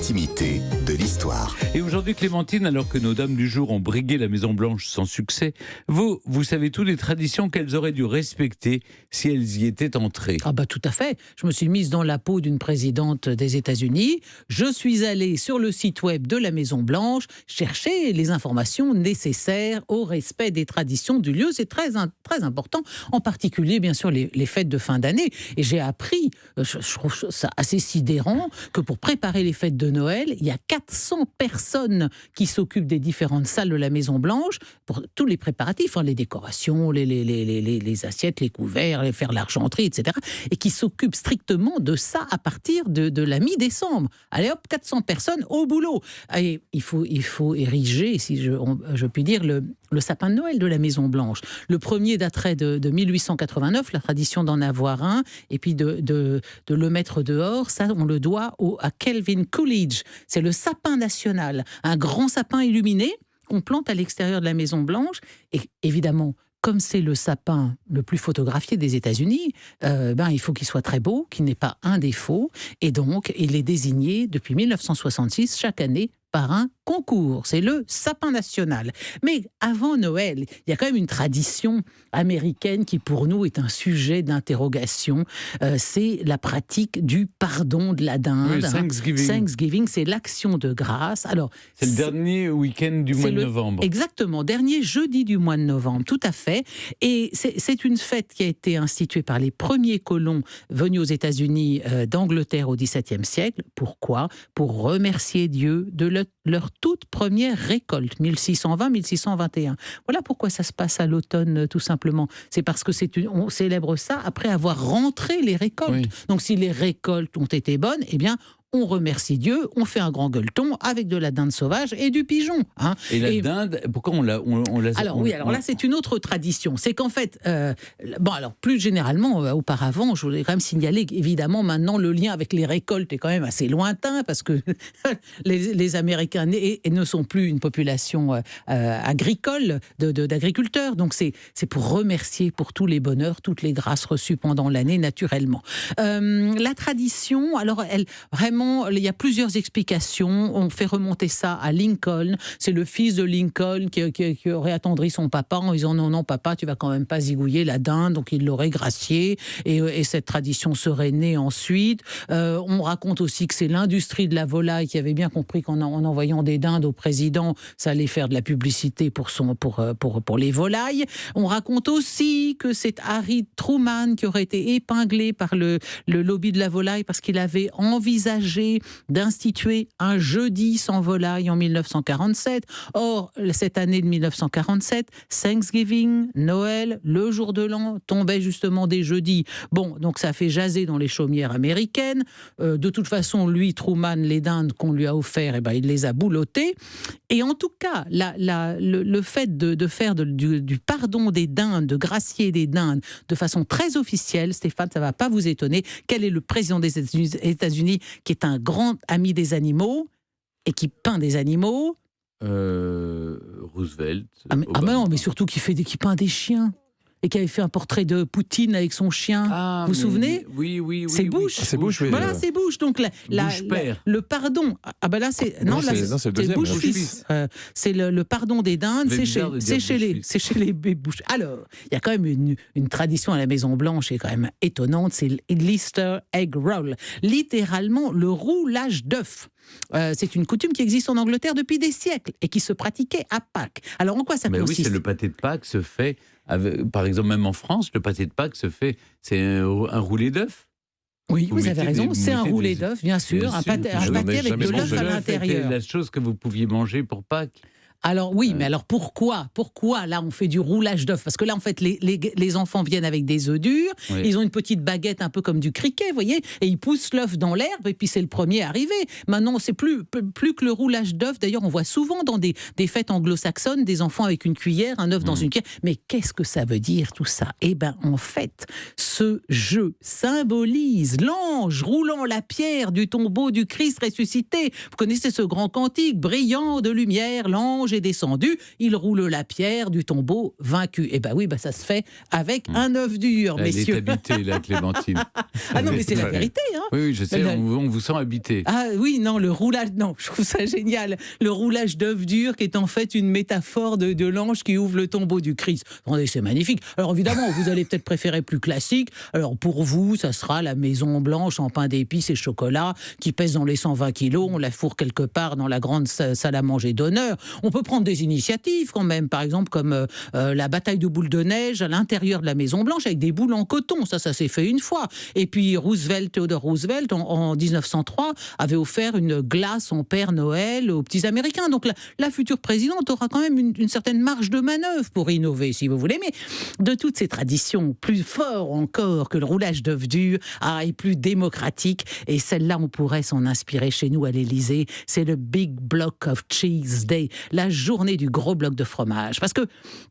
l'intimité de l'histoire. Et aujourd'hui, Clémentine, alors que nos dames du jour ont brigué la Maison-Blanche sans succès, vous savez toutes les traditions qu'elles auraient dû respecter si elles y étaient entrées. Ah bah tout à fait. Je me suis mise dans la peau d'une présidente des États-Unis. Je suis allée sur le site web de la Maison-Blanche chercher les informations nécessaires au respect des traditions du lieu. C'est très important, en particulier bien sûr les fêtes de fin d'année. Et j'ai appris, je trouve ça assez sidérant, que pour préparer les fêtes de Noël, il y a 400 personnes qui s'occupent des différentes salles de la Maison-Blanche pour tous les préparatifs, les décorations, les assiettes, les couverts, faire l'argenterie, etc. Et qui s'occupent strictement de ça à partir de la mi-décembre. Allez hop, 400 personnes au boulot. Et il faut ériger, si je puis dire, le sapin de Noël de la Maison-Blanche. Le premier daterait de 1889, la tradition d'en avoir un, et puis de le mettre dehors, ça on le doit à Calvin Coolidge. C'est le sapin national, un grand sapin illuminé qu'on plante à l'extérieur de la Maison-Blanche. Et évidemment, comme c'est le sapin le plus photographié des États-Unis, il faut qu'il soit très beau, qu'il n'ait pas un défaut. Et donc, il est désigné depuis 1966 chaque année par un concours. C'est le sapin national. Mais avant Noël, il y a quand même une tradition américaine qui pour nous est un sujet d'interrogation. C'est la pratique du pardon de la dinde. Oui, Thanksgiving. Thanksgiving, c'est l'action de grâce. Alors, c'est le dernier week-end du mois de novembre. Exactement, dernier jeudi du mois de novembre, tout à fait. Et c'est une fête qui a été instituée par les premiers colons venus aux États-Unis d'Angleterre au XVIIe siècle. Pourquoi ? Pour remercier Dieu de leur toute première récolte, 1620-1621. Voilà pourquoi ça se passe à l'automne, tout simplement. C'est parce que on célèbre ça après avoir rentré les récoltes. Oui. Donc si les récoltes ont été bonnes, eh bien, on remercie Dieu, on fait un grand gueulleton avec de la dinde sauvage et du pigeon. Et la dinde, pourquoi on l'a Alors là c'est une autre tradition. C'est qu'en fait, plus généralement, auparavant, je voudrais quand même signaler qu'évidemment maintenant le lien avec les récoltes est quand même assez lointain parce que les Américains ne sont plus une population agricole, d'agriculteurs. Donc c'est pour remercier pour tous les bonheurs, toutes les grâces reçues pendant l'année naturellement. La tradition, alors vraiment, il y a plusieurs explications. On fait remonter ça à Lincoln. C'est le fils de Lincoln qui aurait attendri son papa en disant non, papa, tu vas quand même pas zigouiller la dinde. Donc il l'aurait gracié et cette tradition serait née ensuite. On raconte aussi que c'est l'industrie de la volaille qui avait bien compris qu'en envoyant des dindes au président, ça allait faire de la publicité pour les volailles. On raconte aussi que c'est Harry Truman qui aurait été épinglé par le lobby de la volaille parce qu'il avait envisagé d'instituer un jeudi sans volaille en 1947. Or, cette année de 1947, Thanksgiving, Noël, le jour de l'an, tombaient justement des jeudis. Bon, donc ça fait jaser dans les chaumières américaines. De toute façon, lui, Truman, les dindes qu'on lui a offertes, il les a boulottées. Et en tout cas, le fait de faire du pardon des dindes, de gracier des dindes de façon très officielle, Stéphane, ça ne va pas vous étonner, quel est le président des États-Unis qui est un grand ami des animaux et qui peint des animaux. Roosevelt. Mais surtout qui peint des chiens. Et qui avait fait un portrait de Poutine avec son chien. Vous vous souvenez ? Oui. C'est Bush. C'est Bush, oui. Voilà, c'est Bush. Donc le pardon. Là c'est c'est le deuxième, Bush fils. C'est le pardon des dindes. C'est chez les Bush. Alors, il y a quand même une tradition à la Maison Blanche qui est quand même étonnante. C'est l'Easter egg roll. Littéralement le roulage d'œufs. C'est une coutume qui existe en Angleterre depuis des siècles et qui se pratiquait à Pâques. Alors en quoi ça consiste ? Oui, c'est le pâté de Pâques se fait, par exemple même en France, le pâté de Pâques se fait, c'est un roulé d'œuf. Oui, vous avez raison, c'est un roulé d'œuf, bien sûr, un pâté avec de l'œuf à l'intérieur. C'est la chose que vous pouviez manger pour Pâques. Alors oui, mais alors pourquoi là on fait du roulage d'œufs ? Parce que là en fait les enfants viennent avec des œufs durs, oui. Ils ont une petite baguette un peu comme du cricket, vous voyez, et ils poussent l'œuf dans l'herbe et puis c'est le premier arrivé. Maintenant c'est plus que le roulage d'œufs. D'ailleurs on voit souvent dans des fêtes anglo-saxonnes des enfants avec une cuillère, un œuf dans une cuillère. Mais qu'est-ce que ça veut dire tout ça ? En fait, ce jeu symbolise l'ange roulant la pierre du tombeau du Christ ressuscité. Vous connaissez ce grand cantique brillant de lumière, l'ange l'ange est descendu, il roule la pierre du tombeau vaincu. Eh ben oui, ça se fait avec un œuf dur, Elle messieurs. est habitée, là, Clémentine. Ah non, mais c'est la vérité, hein. Oui, je sais, on vous sent habité. Ah oui, non, le roulage, non, je trouve ça génial. Le roulage d'œuf dur qui est en fait une métaphore de l'ange qui ouvre le tombeau du Christ. Attendez, c'est magnifique. Alors évidemment, vous allez peut-être préférer plus classique. Alors pour vous, ça sera la Maison Blanche en pain d'épices et chocolat qui pèse dans les 120 kilos. On la fourre quelque part dans la grande salle à manger d'honneur. On peut prendre des initiatives quand même, par exemple comme la bataille de boules de neige à l'intérieur de la Maison Blanche avec des boules en coton. Ça s'est fait une fois. Et puis Theodore Roosevelt, en 1903, avait offert une glace en Père Noël aux petits Américains. Donc la future présidente aura quand même une certaine marge de manœuvre pour innover, si vous voulez. Mais de toutes ces traditions, plus fort encore que le roulage d'œufs durs, et plus démocratique, et celle-là, on pourrait s'en inspirer chez nous à l'Élysée, c'est le Big Block of Cheese Day, la journée du gros bloc de fromage. Parce que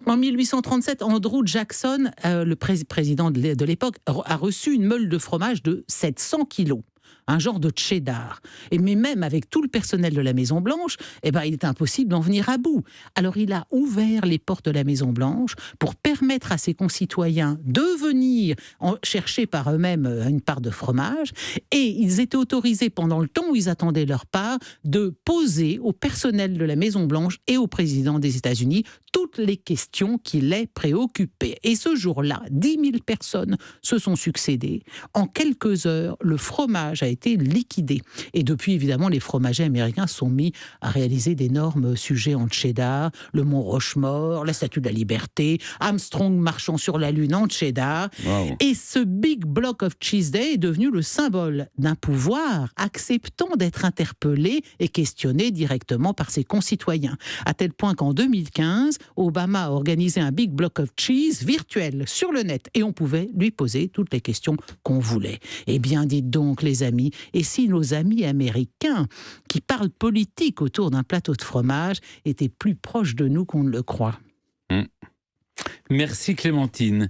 en 1837, Andrew Jackson, le président de l'époque, a reçu une meule de fromage de 700 kilos. Un genre de cheddar. Mais même avec tout le personnel de la Maison-Blanche, il est impossible d'en venir à bout. Alors il a ouvert les portes de la Maison-Blanche pour permettre à ses concitoyens de venir chercher par eux-mêmes une part de fromage, et ils étaient autorisés pendant le temps où ils attendaient leur part de poser au personnel de la Maison-Blanche et au président des États-Unis toutes les questions qui les préoccupaient. Et ce jour-là, 10 000 personnes se sont succédées. En quelques heures, le fromage a été liquidé. Et depuis, évidemment, les fromagers américains sont mis à réaliser d'énormes sujets en cheddar, le Mont Rushmore, la Statue de la Liberté, Armstrong marchant sur la Lune en cheddar. Wow. Et ce Big Block of Cheese Day est devenu le symbole d'un pouvoir acceptant d'être interpellé et questionné directement par ses concitoyens. À tel point qu'en 2015, Obama a organisé un Big Block of Cheese virtuel sur le net et on pouvait lui poser toutes les questions qu'on voulait. Eh bien, dites donc, les amis, et si nos amis américains qui parlent politique autour d'un plateau de fromage étaient plus proches de nous qu'on ne le croit? Merci Clémentine.